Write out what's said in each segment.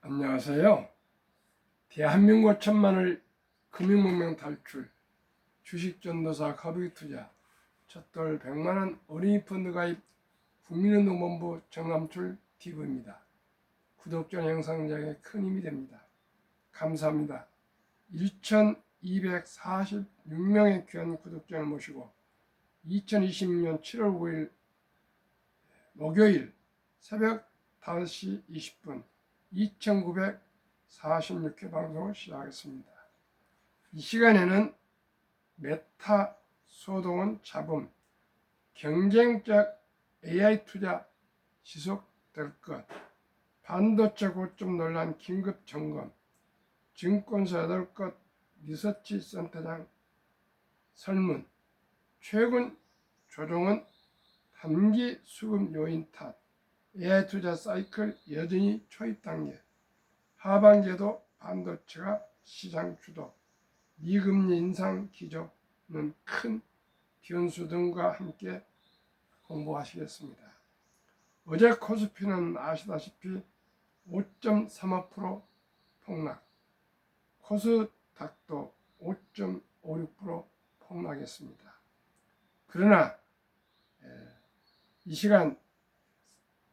안녕하세요. 대한민국 천만을 금융문명 탈출, 주식전도사 가부기투자, 첫돌 100만원 어린이 펀드 가입, 국민운동본부 정남출 TV입니다. 구독자 영상작에 큰 힘이 됩니다. 감사합니다. 1246명의 귀한 구독자를 모시고 2026년 7월 5일 목요일 새벽 5시 20분 2946회 방송을 시작하겠습니다. 이 시간에는 메타 소동은 잡음, 경쟁적 AI 투자 지속될 것, 반도체 고점 논란 긴급 점검, 증권사 8곳 리서치 센터장 설문, 최근 조정은 단기 수급 요인 탓, AI 투자 사이클 여전히 초입 단계, 하반기에도 반도체가 시장 주도, 미금리 인상 기조는 큰 변수 등과 함께 공부하시겠습니다. 어제 코스피는 아시다시피 5.35% 폭락, 코스닥도 5.56% 폭락했습니다. 그러나 이 시간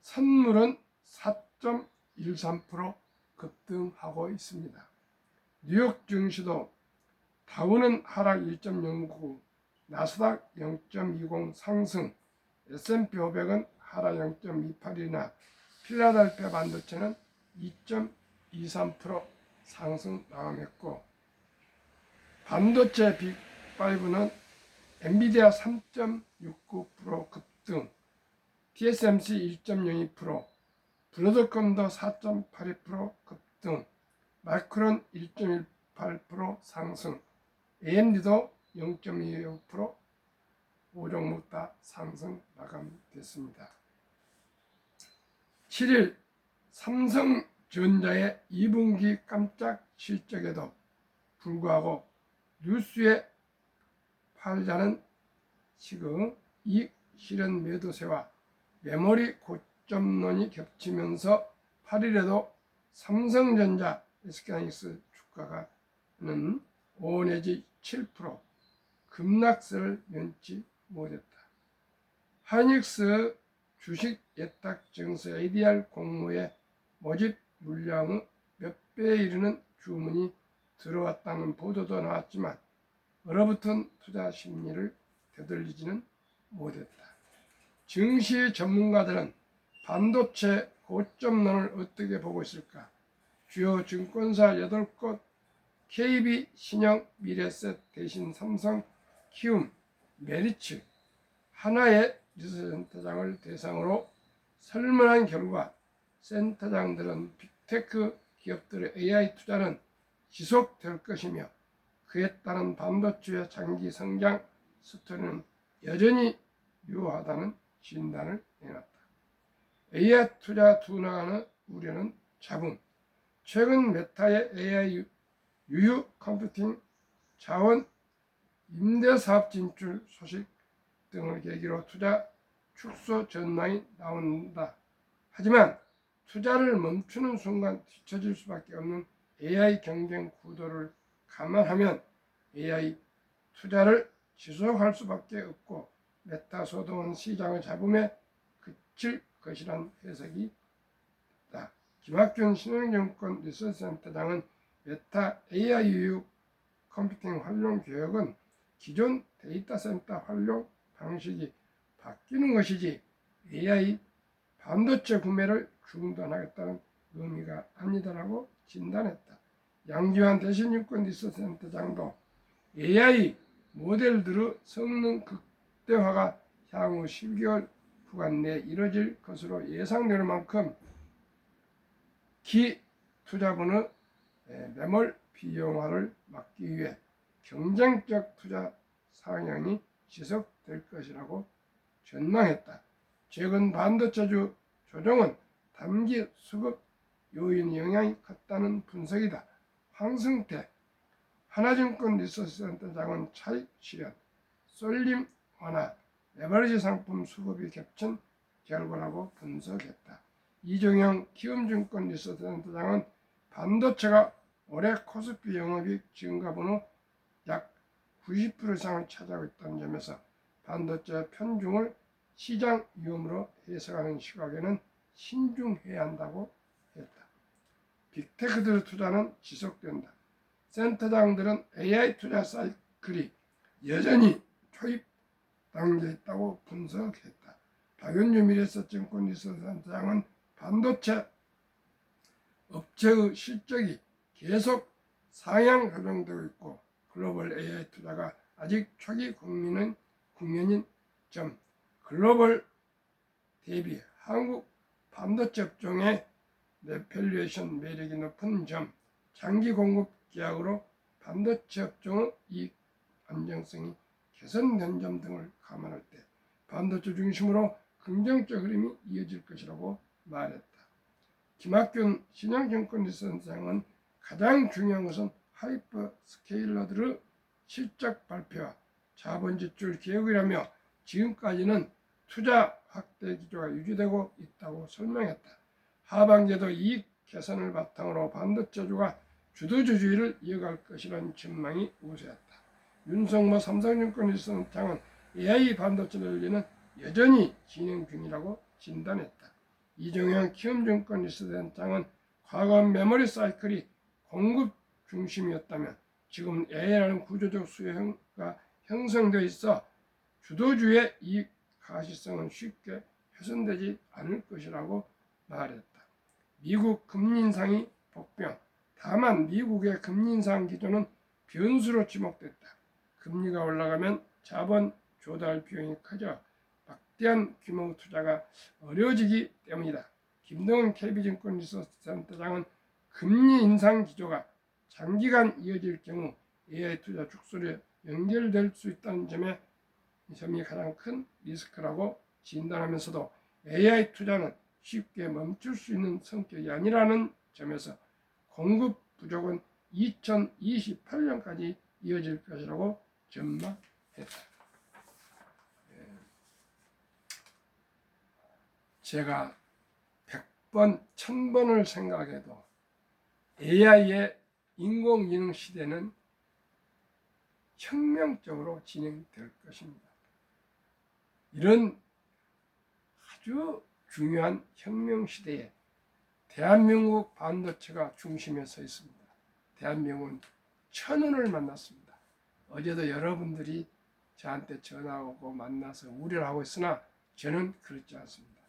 선물은 4.13% 급등하고 있습니다. 뉴욕 증시도 다우는 하락 1.09, 나스닥 0.20 상승, S&P 500은 하락 0.28이나 필라델피아 반도체는 2.23% 상승 마감했고, 반도체 빅5는 엔비디아 3.69% 급등, TSMC 1.02%, 브로드컴도 4.82% 급등, 마이크론 1.18% 상승, AMD도 0.25% 5종목 다 상승 마감됐습니다. 7일 삼성전자의 2분기 깜짝 실적에도 불구하고 뉴스에 팔자는 시금 이익 실현 매도세와 메모리 고점론이 겹치면서 8일에도 삼성전자, SK하이닉스 주가가는 5 내지 7% 급락세를 면치 못했다. 하이닉스 주식 예탁 증서 ADR 공모의 모집 물량의 몇 배에 이르는 주문이 들어왔다는 보도도 나왔지만 얼어붙은 투자 심리를 되돌리지는 못했다. 증시 전문가들은 반도체 고점론을 어떻게 보고 있을까? 주요 증권사 8곳, KB, 신영, 미래에셋, 대신, 삼성, 키움, 메리츠, 하나의 리서치센터장을 대상으로 설문한 결과 센터장들은 빅테크 기업들의 AI 투자는 지속될 것이며 그에 따른 반도체의 장기 성장 스토리는 여전히 유효하다는 진단을 내놨다. AI 투자 둔화하는 우려는 잡음. 최근 메타의 AI 유유 컴퓨팅 자원 임대사업 진출 소식 등을 계기로 투자 축소 전망이 나온다. 하지만 투자를 멈추는 순간 뒤처질 수밖에 없는 AI 경쟁 구도를 감안하면 AI 투자를 지속할 수밖에 없고 메타 소동은 시장의 잡음에 그칠 것이란 해석이 있다. 김학균 신흥증권 리서치센터장은 메타 AI 유유 컴퓨팅 활용 계획은 기존 데이터 센터 활용 방식이 바뀌는 것이지 AI 반도체 구매를 중단하겠다는 의미가 아니다라고 진단했다. 양지환 대신증권 리서치센터장도 AI 모델들의 성능 극대화가 향후 12개월 후간 내에 이뤄질 것으로 예상되는 만큼 기 투자분의 매몰 비용화를 막기 위해 경쟁적 투자 상향이 지속될 것이라고 전망했다. 최근 반도체주 조정은 단기 수급 요인 영향이 컸다는 분석이다. 황승태 하나증권 리서치센터장은 차익 실현, 쏠림 완화, 레버리지 상품 수급이 겹친 결과라고 분석했다. 이종영 키움증권 리서치센터장은 반도체가 올해 코스피 영업이익 증가분의 약 90% 이상을 차지하고 있다는 점에서 반도체 편중을 시장 위험으로 해석하는 시각에는 신중해야 한다고 했다. 빅테크들 투자는 지속된다. 센터장들은 AI 투자 사이클이 여전히 초입 단계에 있다고 분석했다. 박연주 미래에셋증권 리서치센터장은 반도체 업체의 실적이 계속 상향 조정되고 있고 글로벌 AI 투자가 아직 초기 국면인 점, 글로벌 대비 한국 반도체 업종의 밸류에이션 매력이 높은 점, 장기 공급 계약으로 반도체 업종의 이익 안정성이 개선된 점 등을 감안할 때 반도체 중심으로 긍정적 흐름이 이어질 것이라고 말했다. 김학균 신영증권 리서치센터장은 가장 중요한 것은 하이퍼 스케일러들의 실적 발표와 자본 지출 계획이라며 지금까지는 투자 확대 기조가 유지되고 있다고 설명했다. 하반기에도 이익 개선을 바탕으로 반도체주가 주도주의를 이어갈 것이라는 전망이 우세했다. 윤성모 삼성증권 리서치센터장은 AI 반도체 논리는 여전히 진행 중이라고 진단했다. 이종영 키움증권 리서치센터장은 과거 메모리 사이클이 공급 중심이었다면 지금 AI라는 구조적 수요가 형성되어 있어 주도주의 이익 가시성은 쉽게 훼손되지 않을 것이라고 말했다. 미국 금리 인상이 복병. 다만 미국의 금리 인상 기조는 변수로 지목됐다. 금리가 올라가면 자본 조달 비용이 커져 막대한 규모 투자가 어려워지기 때문이다. 김동훈 KB증권 리서치센터장은 금리 인상 기조가 장기간 이어질 경우 AI 투자 축소로 연결될 수 있다는 점이 가장 큰 리스크라고 진단하면서도 AI 투자는 쉽게 멈출 수 있는 성격이 아니라는 점에서 공급 부족은 2028년까지 이어질 것이라고 전망했다. 제가 100번, 1000번을 생각해도 AI의 인공지능 시대는 혁명적으로 진행될 것입니다. 이런 아주 중요한 혁명 시대에 대한민국 반도체가 중심에 서 있습니다. 대한민국은 천운을 만났습니다. 어제도 여러분들이 저한테 전화 오고 만나서 우려를 하고 있으나 저는 그렇지 않습니다.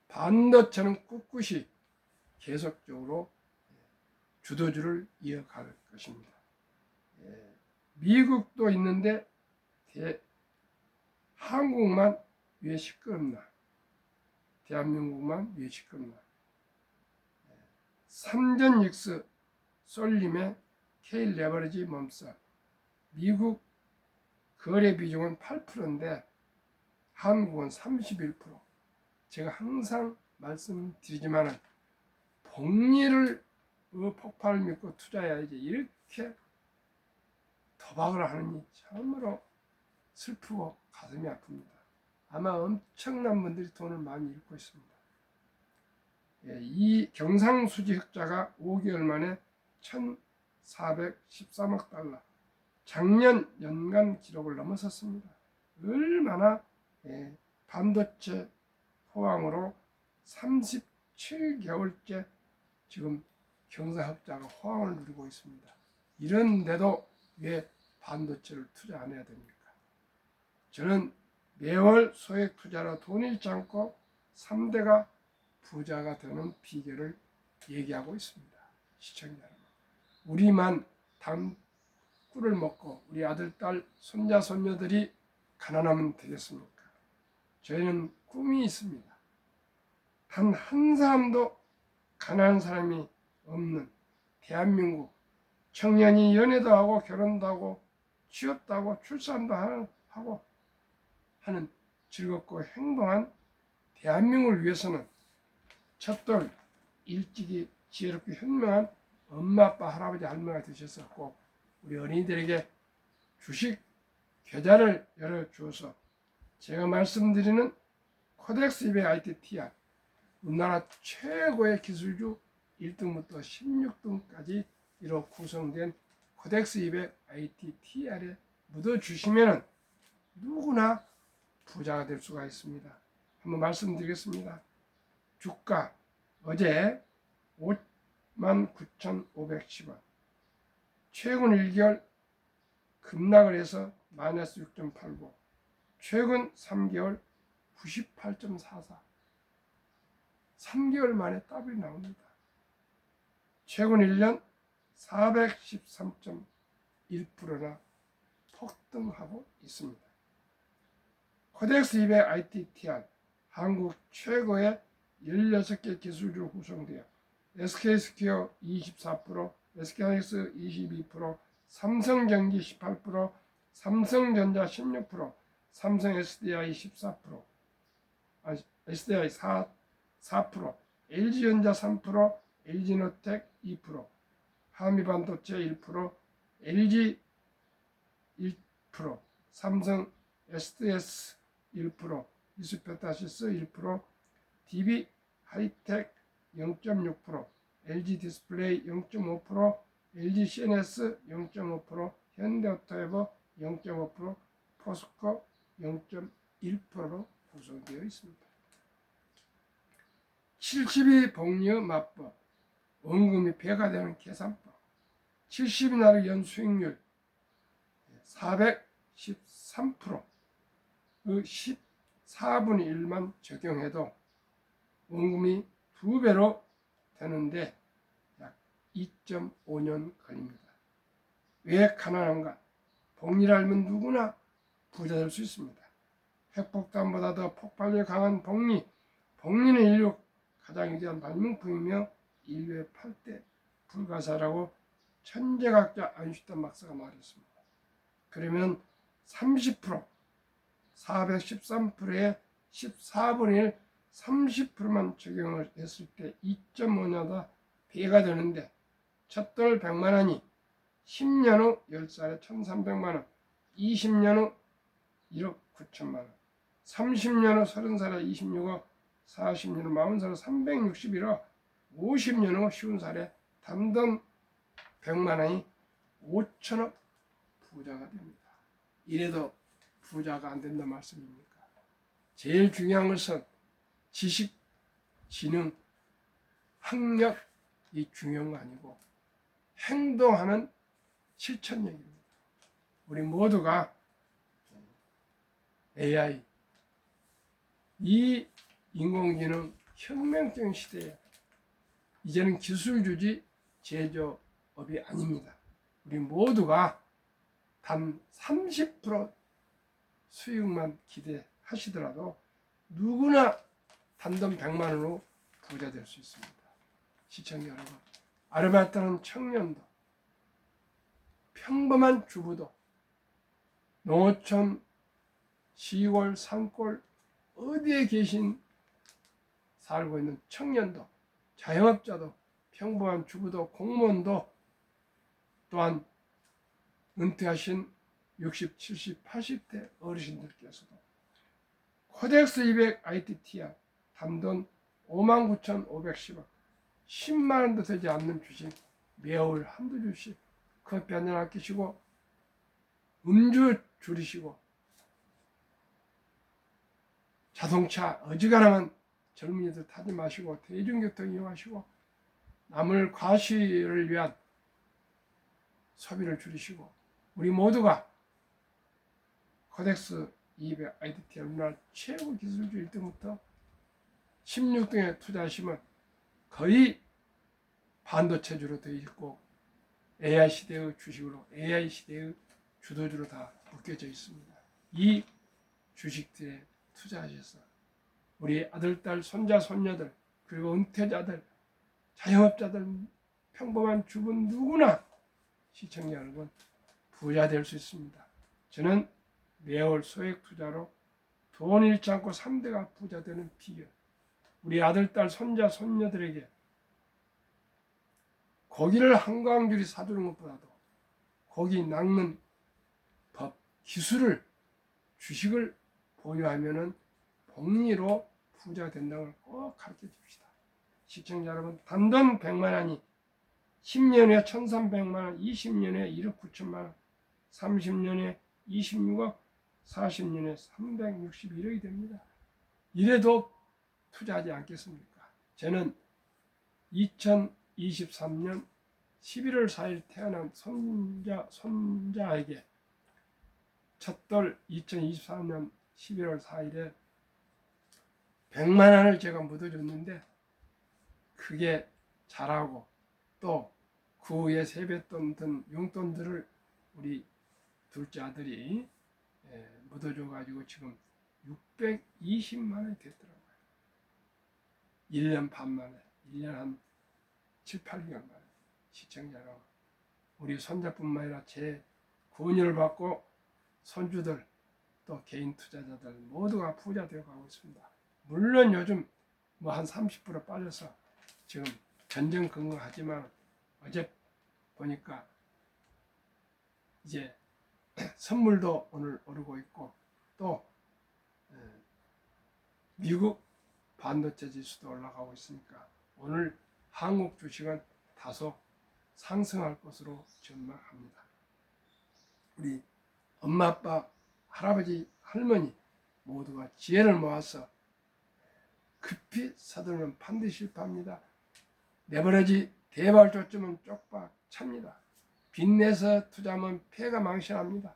반도체는 꿋꿋이 계속적으로 주도주를 이어갈 것입니다. 미국도 있는데 한국만 왜 시끄럽나? 대한민국만 왜 시끄럽나? 삼전 익스 쏠림의 K 레버리지 멈싸. 미국 거래 비중은 8%인데 한국은 31%. 제가 항상 말씀드리지만은 복리를 폭발을 믿고 투자해야지 이렇게 도박을 하느니 참으로 슬프고 가슴이 아픕니다. 아마 엄청난 분들이 돈을 많이 잃고 있습니다. 이 경상수지 흑자가 5개월 만에 1,413억 달러, 작년 연간 기록을 넘어섰습니다. 얼마나 반도체 호황으로 37개월째 지금 경상흑자가 호황을 누리고 있습니다. 이런데도 왜 반도체를 투자 안 해야 됩니까? 저는 매월 소액 투자로 돈 잃지 않고 3대가 부자가 되는 비결을 얘기하고 있습니다. 시청자 여러분, 우리만 꿀을 먹고 우리 아들, 딸, 손자, 손녀들이 가난하면 되겠습니까? 저희는 꿈이 있습니다. 단 한 사람도 가난한 사람이 없는 대한민국, 청년이 연애도 하고 결혼도 하고 취업도 하고 출산도 하고 하는 즐겁고 행복한 대한민국을 위해서는 첫돌 일찍이 지혜롭고 현명한 엄마, 아빠, 할아버지, 할머니가 되셔서 꼭 우리 어린이들에게 주식 계좌를 열어주어서 제가 말씀드리는 코덱스 200 ITTR 우리나라 최고의 기술주 1등부터 16등까지 이로 구성된 코덱스 200 ITTR에 묻어주시면 누구나 부자가 될 수가 있습니다. 한번 말씀드리겠습니다. 주가 어제 59,510원, 최근 1개월 급락을 해서 마이너스 6.89, 최근 3개월 98.44, 3개월 만에 더블이 나옵니다. 최근 1년 413.1%나 폭등하고 있습니다. 코덱스 200 ITTR, 한국 최고의 16개 기술주로 구성되어 SK스퀘어 24%, SK하이닉스 22%, 삼성전기 18%, 삼성전자 16%, 삼성 SDI 14%, SDI 4%, LG전자 3%, LG노텍 2%, 한미반도체 1%, LG 1%, 삼성 SDS 1%, 이스페타시스 1%, DB 하이텍 0.6%, LG 디스플레이 0.5%, LG CNS 0.5%, 현대오토에버 0.5%, 포스코 0.1%로 구성되어 있습니다. 70이 복리의 맞법, 원금이 배가 되는 계산법, 70이 나를 연수익률 413%의 14분의 1만 적용해도 원금이 2배로 되는데 약 2.5년 걸립니다. 왜 가난한가? 복리를 알면 누구나 부자 될 수 있습니다. 핵폭탄보다 더 폭발력 강한 복리, 복리는 인류 가장 위대한 발명품이며 인류의 8대 불가사라고 천재학자 아인슈타인 박사가 말했습니다. 그러면 30%, 413%의 14분의 1, 30%만 적용을 했을 때 2.5년다 배가 되는데 첫돌 100만 원이 10년 후 10살에 1,300만 원, 20년 후 1억 9천만 원, 30년 후 30살에 26억, 40년 후 40살에 361억, 50년 후 50살에 단돈 100만 원이 5천억 부자가 됩니다. 이래도 부자가 안 된다 말씀입니까? 제일 중요한 것은 지식, 지능, 학력이 중요한 거 아니고 행동하는 실천력입니다. 우리 모두가 AI, 이 인공지능 혁명적인 시대에 이제는 기술주지 제조업이 아닙니다. 우리 모두가 단 30% 수익만 기대하시더라도 누구나 단돈 100만 원으로 부자 될 수 있습니다. 시청자 여러분, 아르바이트는 청년도, 평범한 주부도, 농어촌, 시골, 산골 어디에 계신 살고 있는 청년도, 자영업자도, 평범한 주부도, 공무원도, 또한 은퇴하신 60, 70, 80대 어르신들께서도 코덱스 200 ITTR 단돈 59,510원, 10만 원도 되지 않는 주식 매월 한두 주씩 커피 한잔 아끼시고 음주 줄이시고 자동차 어지간하면 젊은이들 타지 마시고 대중교통 이용하시고 남을 과시를 위한 소비를 줄이시고 우리 모두가 코덱스 200 ITTR 우리나라 최고 기술주 1등부터 16등에 투자하시면 거의 반도체주로 되어 있고 AI 시대의 주식으로 AI 시대의 주도주로 다 묶여져 있습니다. 이 주식들에 투자하셔서 우리 아들, 딸, 손자, 손녀들 그리고 은퇴자들, 자영업자들, 평범한 주부 누구나 시청자 여러분 부자 될 수 있습니다. 저는 매월 소액 투자로 돈 잃지 않고 3대가 부자 되는 비결, 우리 아들, 딸, 손자, 손녀들에게 고기를 한강줄이 사주는 것보다도 고기 낚는 법, 기술을, 주식을 보유하면은 복리로 부자 된다는 걸 꼭 가르쳐 줍시다. 시청자 여러분, 단돈 100만 원이 10년에 1,300만 원, 20년에 1억 9천만 원, 30년에 26억, 40년에 361억이 됩니다. 이래도 투자하지 않겠습니까? 저는 2023년 11월 4일 태어난 손자에게 첫돌 2024년 11월 4일에 100만 원을 제가 묻어줬는데 그게 자라고 또 그 후에 세뱃돈 든 용돈들을 우리 둘째 아들이 묻어줘가지고 지금 620만 원이 됐더라고요. 1년 반 만에, 1년 한 7, 8개월 만에. 시청자 여러분, 우리 손자뿐만 아니라 제 권유를 받고 손주들 또 개인 투자자들 모두가 부자 되어 가고 있습니다. 물론 요즘 뭐 한 30% 빠져서 지금 전전긍긍하지만 어제 보니까 이제 선물도 오늘 오르고 있고 또 미국 반도체 지수도 올라가고 있으니까 오늘 한국 주식은 다소 상승할 것으로 전망합니다. 우리 엄마, 아빠, 할아버지, 할머니 모두가 지혜를 모아서 급히 서두르면 반드시 실패합니다. 내버려지 대발조쯤은 쪽박 찹니다. 빚내서 투자하면 폐가 망신합니다.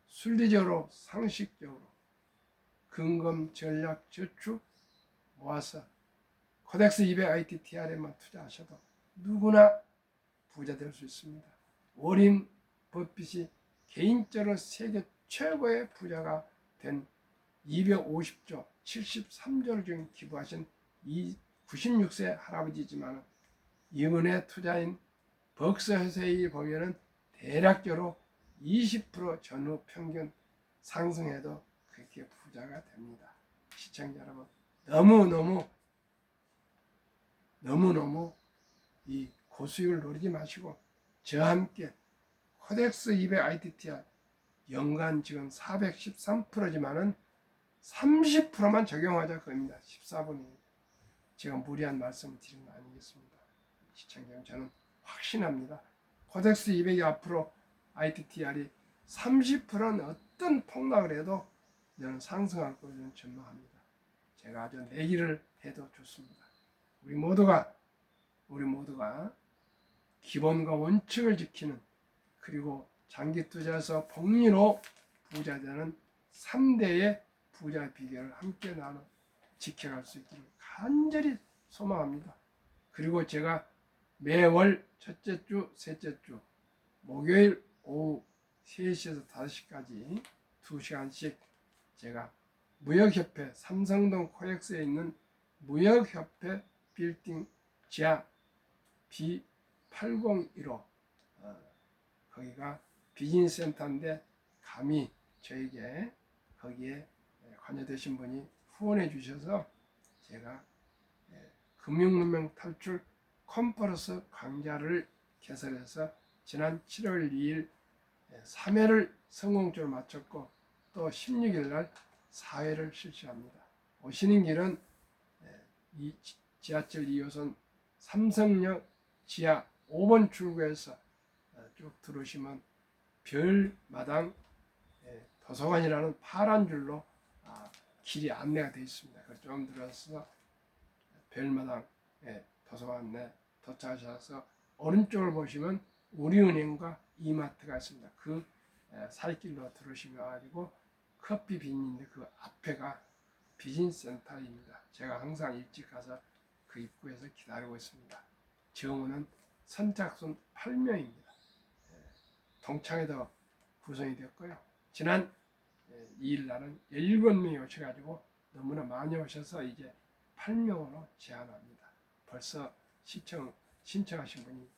순리적으로 상식적으로 근검 전략 저축 모아서 코덱스 200 ITTR에만 투자하셔도 누구나 부자 될 수 있습니다. 워린 버핏이 개인적으로 세계 최고의 부자가 된 250조 73조를 지금 기부하신 이 96세 할아버지지만 이번에 투자인 벅스허세이 보면은 대략적으로 20% 전후 평균 상승해도 그렇게 부자가 됩니다. 시청자 여러분, 너무너무 이 고수익을 노리지 마시고 저와 함께 코덱스 200 ITTR 연간 지금 413%지만은 30%만 적용하자 그겁니다. 14분이 제가 무리한 말씀을 드린 거 아니겠습니다. 시청자 여러분, 저는 확신합니다. 코덱스 200이 앞으로 ITTR이 30%는 어떤 폭락을 해도 저는 상승할 것을 전망합니다. 제가 아주 내기를 해도 좋습니다. 우리 모두가 기본과 원칙을 지키는 그리고 장기 투자에서 복리로 부자 되는 3대의 부자 비결을 함께 나눠 지켜갈 수 있기를 간절히 소망합니다. 그리고 제가 매월 첫째 주, 셋째 주, 목요일 오후 3시에서 5시까지 2시간씩 제가 무역협회 삼성동 코엑스에 있는 무역협회 빌딩 지하 B8015 거기가 비즈니스 센터인데 감히 저에게 거기에 관여되신 분이 후원해 주셔서 제가 금융문명 탈출 컨퍼런스 강좌를 개설해서 지난 7월 2일 3회를 성공적으로 마쳤고 또 16일 날 4회를 실시합니다. 오시는 길은 이 지하철 2호선 삼성역 지하 5번 출구에서 쭉 들어오시면 별마당 도서관이라는 파란 줄로 길이 안내가 되어 있습니다. 그래서 좀 들어서 별마당 도서관 내 도착하셔서 오른쪽을 보시면 우리은행과 이마트가 있습니다. 그 살길로 들어오시면 가지고 커피 빈인데 그 앞에가 비즈니스 센터입니다. 제가 항상 일찍 가서 그 입구에서 기다리고 있습니다. 정원은 선착순 8명입니다. 동창회도 구성이 되었고요. 지난 2일 날은 17명이 오셔가지고 너무나 많이 오셔서 이제 8명으로 제한합니다. 벌써 신청하신 분이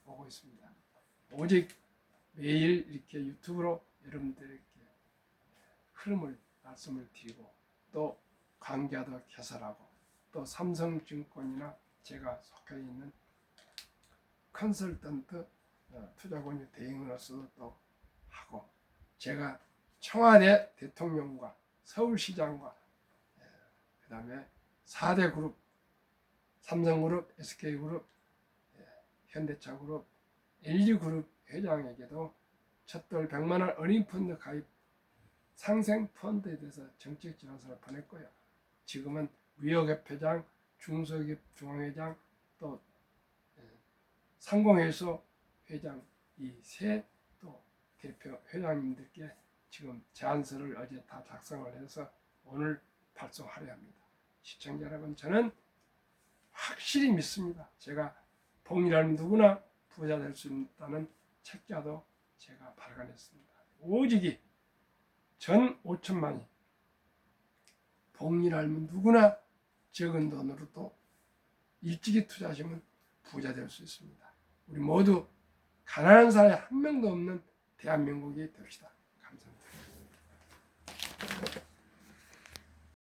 오고 있습니다. 오직 매일 이렇게 유튜브로 여러분들에게 흐름을 말씀을 드리고 또 강좌도 개설하고 또 삼성증권이나 제가 속해 있는 컨설턴트 투자권유 대행으로서도 또 하고 제가 청와대 대통령과 서울시장과 그 다음에 4대 그룹 삼성그룹, SK그룹, 현대차그룹, LG그룹 회장에게도 첫돌 100만 원 어린이펀드 가입 상생펀드에 대해서 정책 지원서를 보냈고요. 지금은 무역협회장, 중소기업 중앙회장, 또 상공회의소 회장 이 세 또 대표 회장님들께 지금 제안서를 어제 다 작성을 해서 오늘 발송하려 합니다. 시청자 여러분, 저는 확실히 믿습니다. 제가 봉이라는 누구나 부자 될 수 있다는 책자도 제가 발간했습니다. 오직이 전 5천만이 봉이를 알면 누구나 적은 돈으로도 일찍이 투자하시면 부자 될 수 있습니다. 우리 모두 가난한 사람이 한 명도 없는 대한민국이 됩시다.